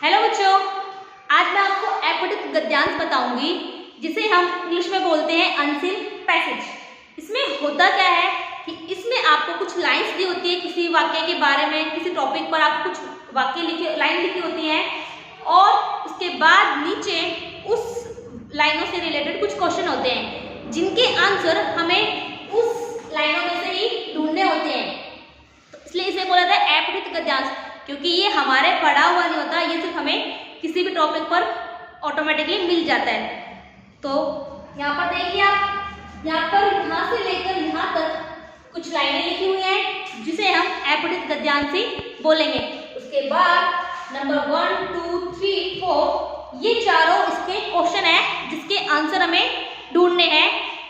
Hello बच्चों, आज मैं आपको अपठित गद्यांश बताऊंगी जिसे हम इंग्लिश में बोलते हैं अनसीन पैसेज। इसमें होता क्या है कि इसमें आपको कुछ लाइंस दी होती है किसी वाक्य के बारे में, किसी टॉपिक पर आप कुछ लाइन लिखी होती है और उसके बाद नीचे उस लाइनों से रिलेटेड कुछ क्वेश्चन होते हैं जिनके आंसर हमें उस लाइनों में से ही ढूंढने होते हैं। तो इसलिए इसे बोला जाता है अपठित गद्यांश, क्योंकि ये हमारे पढ़ा हुआ नहीं होता, ये सिर्फ हमें किसी भी टॉपिक पर ऑटोमेटिकली मिल जाता है। तो यहाँ पर देखिए आप, यहाँ पर यहाँ से लेकर यहाँ तक कुछ लाइनें लिखी हुई हैं जिसे हम अपठित गद्यांश ही बोलेंगे। उसके बाद नंबर 1, 2, 3, 4 ये चारों इसके क्वेश्चन है जिसके आंसर हमें ढूंढने हैं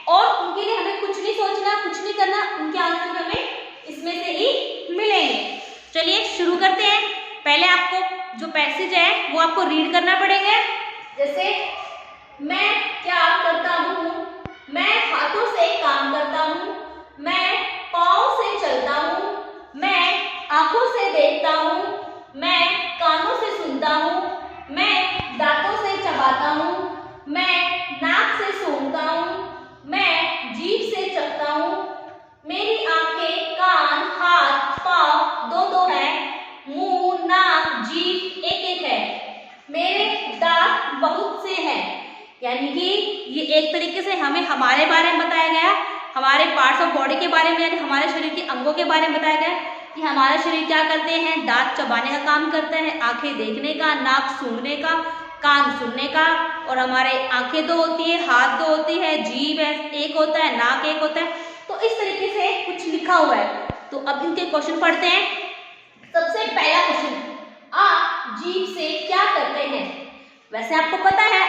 और उनके लिए हमें कुछ नहीं सोचना, कुछ नहीं करना, उनके आंसर हमें इसमें से ही मिलेंगे। चलिए शुरू करते हैं। पहले आपको जो पैसेज है वो आपको रीड करना पड़ेगा। जैसे मैं क्या करता हूँ, मैं हाथों से काम करता हूँ, मैं पाँव से चलता हूँ, मैं आंखों से देखता हूँ, मैं कानों से सुनता हूँ, मैं दांतों से चबाता हूँ, मैं नाक से सूंघता हूँ, मैं जीभ से चखता हूँ, मेरी आंखें, कान, हाथ, पाँव दो है, मुंह, नाक, जीभ एक है, मेरे दांत बहुत से हैं। यानी कि ये एक तरीके से हमें हमारे बारे में बताया गया, हमारे पार्ट्स ऑफ बॉडी के बारे में, यानी हमारे शरीर के अंगों के बारे में बताया गया कि हमारा शरीर क्या करते हैं। दांत चबाने का काम करता है, आंखें देखने का, नाक सूंघने का, कान सुनने का, और हमारे आंखें दो होती है, हाथ दो होती है, जीभ एक होता है, नाक एक होता है। तो इस तरीके से कुछ लिखा हुआ है। तो अब इनके क्वेश्चन पढ़ते हैं। सबसे पहला क्वेश्चन, आप जीभ से क्या करते हैं? वैसे आपको पता है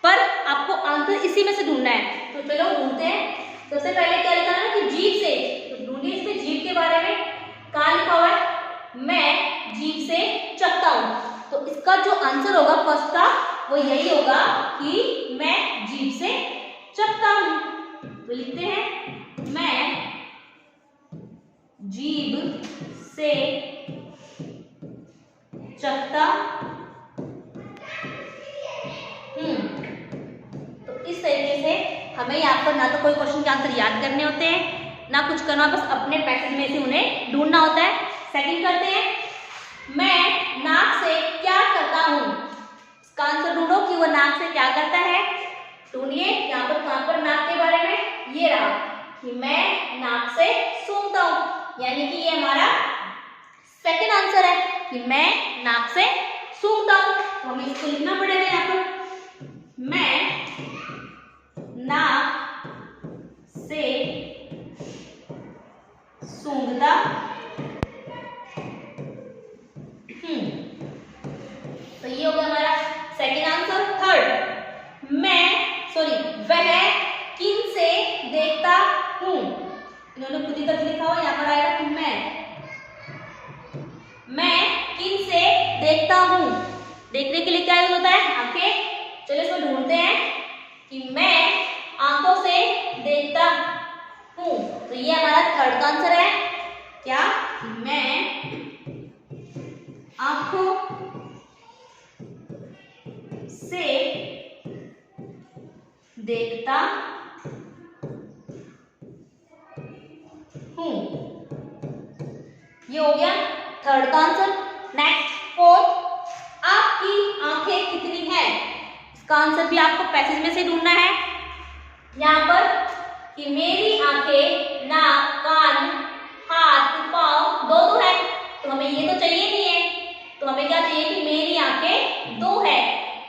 पर आपको आंसर इसी में से ढूंढना है, तो चलो ढूंढते हैं। सबसे पहले क्या लिखा है कि जीभ से, तो ढूंढिए इसमें जीभ के बारे में। कहाँ लिखा हुआ है? मैं जीभ से चखता हूँ। तो इसका जो आंसर होगा फर्स्ट का वो यही होगा कि मैं जीभ से चखता हूँ। तो लिखते हैं मैं जीभ से चखता हूँ। तो इस तरीके से हमें यहाँ पर ना तो कोई क्वेश्चन के आंसर याद करने होते हैं ना कुछ करना, बस अपने पैसेज में से उन्हें ढूंढना होता है। सेकंड करते हैं, मैं नाक से क्या करता हूँ? इसका आंसर ढूंढो कि वो नाक से क्या करता है। ढूंढिए यहाँ पर, कहाँ पर नाक के बारे में, ये रहा कि मैं नाक से सूंघता हूँ, यानी कि ये हमारा सेकंड आंसर है कि मैं नाक से सूंघता हूँ। तो हमें इसको लिखना पड़ेगा यहाँ पर, मैं नाक से सूंघता तो ये हो गया हमारा सेकंड आंसर। थर्ड, वह किन से देखता हूँ? इन्होंने खुद ही करके लिखा हुआ, यहाँ पर आएगा कि मैं किन से देखता हूँ। देखने के लिए क्या यूज होता है? आंखें। चलो इसको ढूंढते हैं कि मैं आंखों से देखता हूँ। तो ये हमारा थर्ड आंसर है। क्या? मैं आंखों से देखता हूँ। ये हो गया थर्ड का आंसर। नेक्स्ट फोर्थ, आपकी आंखें कितनी हैं? इसका आंसर भी आपको पैसेज में से ढूंढना है। यहाँ पर कि मेरी आंखें, नाक, कान, हाथ, पाँव दो है, तो हमें ये तो चाहिए नहीं है, तो हमें क्या चाहिए कि मेरी आंखें दो है।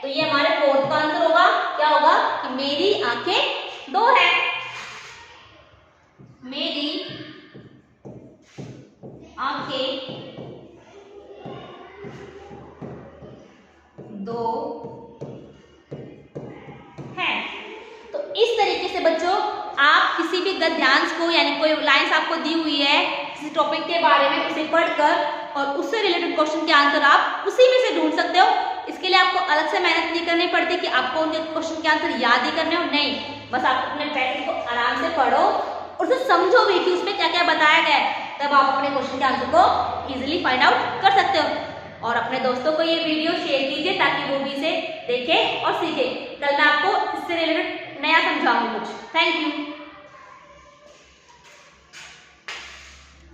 तो ये हमारे फोर्थ का आंसर होगा। क्या होगा कि मेरी आंखें दो है। मेरी आंखें दो हैं। तो इस तरीके से बच्चों आप किसी भी गद्यांश को, यानी कोई लाइंस आपको दी हुई है किसी टॉपिक के बारे में, उसे पढ़कर और उससे रिलेटेड क्वेश्चन के आंसर आप उसी में से ढूंढ सकते हो। इसके लिए आपको अलग से मेहनत नहीं करनी पड़ती कि आपको उनके क्वेश्चन के आंसर याद ही करने हो, नहीं, बस आप अपने पैसेज को आराम से पढ़ो और उसे समझो भी कि उसमें क्या क्या बताया गया है, तब आप अपने क्वेश्चन के आंसर को इजीली फाइंड आउट कर सकते हो। और अपने दोस्तों को ये वीडियो शेयर कीजिए ताकि वो भी इसे देखें और सीखें। कल मैं आपको इससे रिलेटेड नया समझाऊंगी कुछ। Thank you.